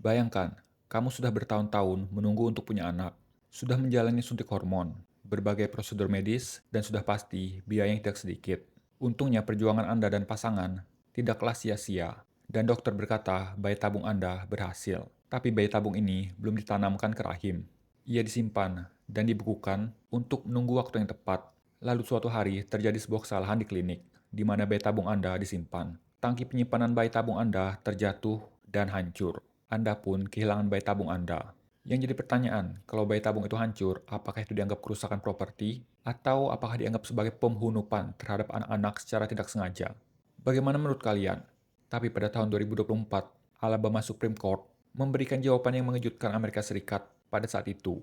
Bayangkan, kamu sudah bertahun-tahun menunggu untuk punya anak, sudah menjalani suntik hormon, berbagai prosedur medis, dan sudah pasti biaya yang tidak sedikit. Untungnya perjuangan Anda dan pasangan tidaklah sia-sia, dan dokter berkata bayi tabung Anda berhasil. Tapi bayi tabung ini belum ditanamkan ke rahim. Ia disimpan dan dibekukan untuk menunggu waktu yang tepat. Lalu suatu hari terjadi sebuah kesalahan di klinik, di mana bayi tabung Anda disimpan. Tangki penyimpanan bayi tabung Anda terjatuh dan hancur. Anda pun kehilangan bayi tabung Anda. Yang jadi pertanyaan, kalau bayi tabung itu hancur, apakah itu dianggap kerusakan properti, atau apakah dianggap sebagai pembunuhan terhadap anak-anak secara tidak sengaja? Bagaimana menurut kalian? Tapi pada tahun 2024, Alabama Supreme Court memberikan jawaban yang mengejutkan Amerika Serikat pada saat itu.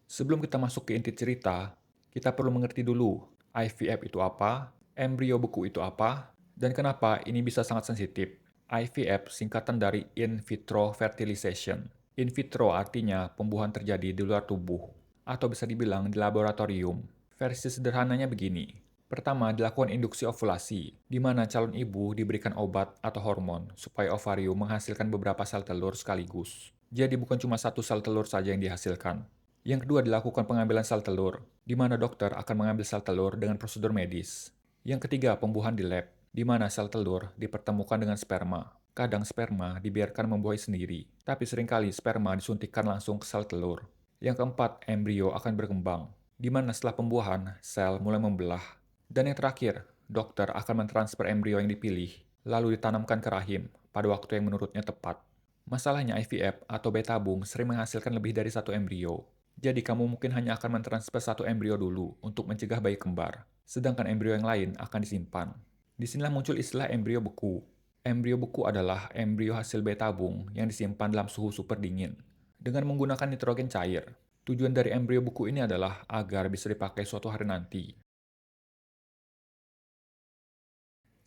Sebelum kita masuk ke inti cerita, kita perlu mengerti dulu IVF itu apa, embrio beku itu apa, dan kenapa ini bisa sangat sensitif. IVF singkatan dari in vitro fertilization. In vitro artinya pembuahan terjadi di luar tubuh, atau bisa dibilang di laboratorium. Versi sederhananya begini. Pertama, dilakukan induksi ovulasi, di mana calon ibu diberikan obat atau hormon supaya ovarium menghasilkan beberapa sel telur sekaligus. Jadi bukan cuma satu sel telur saja yang dihasilkan. Yang kedua dilakukan pengambilan sel telur, di mana dokter akan mengambil sel telur dengan prosedur medis. Yang ketiga, pembuahan di lab, di mana sel telur dipertemukan dengan sperma. Kadang sperma dibiarkan membuahi sendiri, tapi seringkali sperma disuntikkan langsung ke sel telur. Yang keempat, embrio akan berkembang, di mana setelah pembuahan, sel mulai membelah. Dan yang terakhir, dokter akan mentransfer embrio yang dipilih, lalu ditanamkan ke rahim pada waktu yang menurutnya tepat. Masalahnya IVF atau bayi tabung sering menghasilkan lebih dari satu embrio. Jadi kamu mungkin hanya akan mentransfer satu embrio dulu untuk mencegah bayi kembar, sedangkan embrio yang lain akan disimpan. Disinilah muncul istilah embrio beku. Embrio beku adalah embrio hasil bayi tabung yang disimpan dalam suhu super dingin dengan menggunakan nitrogen cair. Tujuan dari embrio beku ini adalah agar bisa dipakai suatu hari nanti.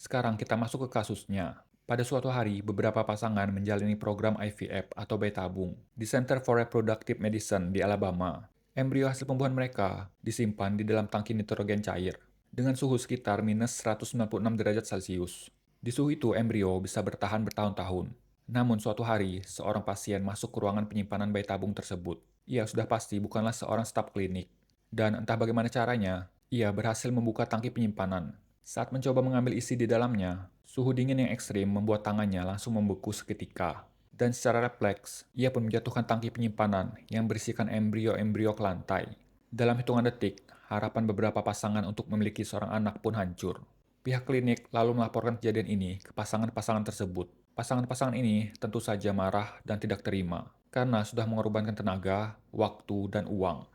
Sekarang kita masuk ke kasusnya. Pada suatu hari, beberapa pasangan menjalani program IVF atau bayi tabung di Center for Reproductive Medicine di Alabama. Embrio hasil pembuahan mereka disimpan di dalam tangki nitrogen cair dengan suhu sekitar minus 196 derajat Celcius. Di suhu itu, embrio bisa bertahan bertahun-tahun. Namun suatu hari, seorang pasien masuk ke ruangan penyimpanan bayi tabung tersebut. Ia sudah pasti bukanlah seorang staf klinik. Dan entah bagaimana caranya, ia berhasil membuka tangki penyimpanan. Saat mencoba mengambil isi di dalamnya, suhu dingin yang ekstrim membuat tangannya langsung membeku seketika. Dan secara refleks, ia pun menjatuhkan tangki penyimpanan yang berisikan embrio-embrio ke lantai. Dalam hitungan detik, harapan beberapa pasangan untuk memiliki seorang anak pun hancur. Pihak klinik lalu melaporkan kejadian ini ke pasangan-pasangan tersebut. Pasangan-pasangan ini tentu saja marah dan tidak terima, karena sudah mengorbankan tenaga, waktu, dan uang.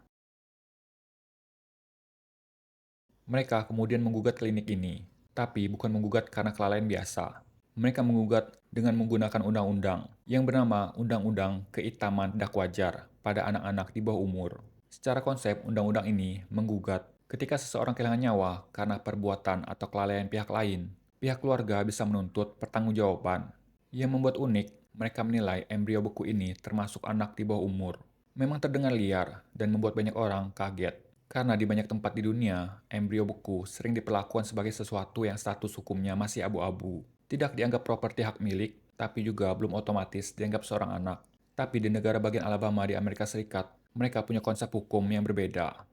Mereka kemudian menggugat klinik ini, tapi bukan menggugat karena kelalaian biasa. Mereka menggugat dengan menggunakan undang-undang yang bernama Undang-Undang Keitaman Tidak Wajar pada anak-anak di bawah umur. Secara konsep, undang-undang ini menggugat ketika seseorang kehilangan nyawa karena perbuatan atau kelalaian pihak lain. Pihak keluarga bisa menuntut pertanggungjawaban. Yang membuat unik, mereka menilai embrio beku ini termasuk anak di bawah umur. Memang terdengar liar dan membuat banyak orang kaget. Karena di banyak tempat di dunia, embrio beku sering diperlakukan sebagai sesuatu yang status hukumnya masih abu-abu. Tidak dianggap properti hak milik, tapi juga belum otomatis dianggap seorang anak. Tapi di negara bagian Alabama di Amerika Serikat, mereka punya konsep hukum yang berbeda.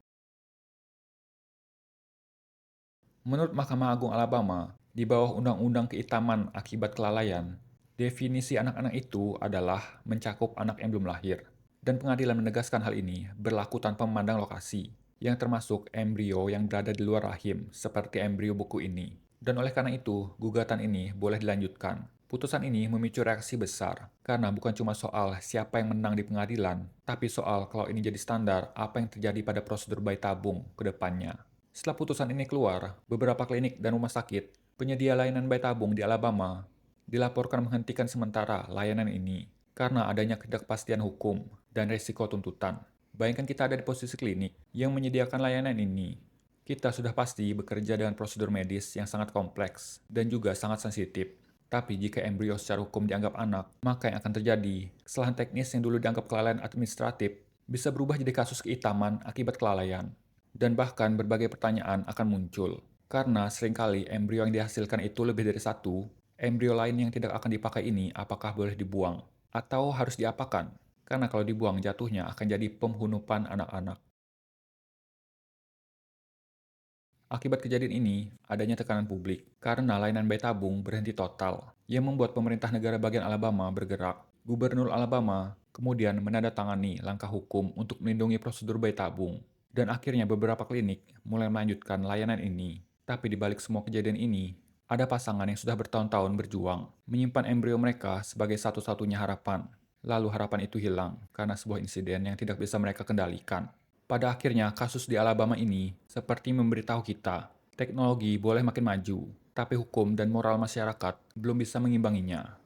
Menurut Mahkamah Agung Alabama, di bawah Undang-Undang Keitaman Akibat Kelalaian, definisi anak-anak itu adalah mencakup anak yang belum lahir. Dan pengadilan menegaskan hal ini berlaku tanpa memandang lokasi, yang termasuk embrio yang berada di luar rahim, seperti embrio buku ini. Dan oleh karena itu, gugatan ini boleh dilanjutkan. Putusan ini memicu reaksi besar, karena bukan cuma soal siapa yang menang di pengadilan, tapi soal kalau ini jadi standar, apa yang terjadi pada prosedur bayi tabung ke depannya. Setelah putusan ini keluar, beberapa klinik dan rumah sakit, penyedia layanan bayi tabung di Alabama, dilaporkan menghentikan sementara layanan ini karena adanya ketidakpastian hukum dan risiko tuntutan. Bayangkan kita ada di posisi klinik yang menyediakan layanan ini. Kita sudah pasti bekerja dengan prosedur medis yang sangat kompleks dan juga sangat sensitif. Tapi jika embrio secara hukum dianggap anak, maka yang akan terjadi, kesalahan teknis yang dulu dianggap kelalaian administratif, bisa berubah jadi kasus keitaman akibat kelalaian. Dan bahkan berbagai pertanyaan akan muncul. Karena seringkali embrio yang dihasilkan itu lebih dari satu, Embrio lain yang tidak akan dipakai ini apakah boleh dibuang? Atau harus diapakan? Karena kalau dibuang jatuhnya akan jadi pembunuhan anak-anak. Akibat kejadian ini, adanya tekanan publik karena layanan bayi tabung berhenti total, yang membuat pemerintah negara bagian Alabama bergerak. Gubernur Alabama kemudian menandatangani langkah hukum untuk melindungi prosedur bayi tabung. Dan akhirnya beberapa klinik mulai melanjutkan layanan ini. Tapi di balik semua kejadian ini, ada pasangan yang sudah bertahun-tahun berjuang, menyimpan embrio mereka sebagai satu-satunya harapan. Lalu harapan itu hilang karena sebuah insiden yang tidak bisa mereka kendalikan. Pada akhirnya, kasus di Alabama ini seperti memberitahu kita, teknologi boleh makin maju, tapi hukum dan moral masyarakat belum bisa mengimbanginya.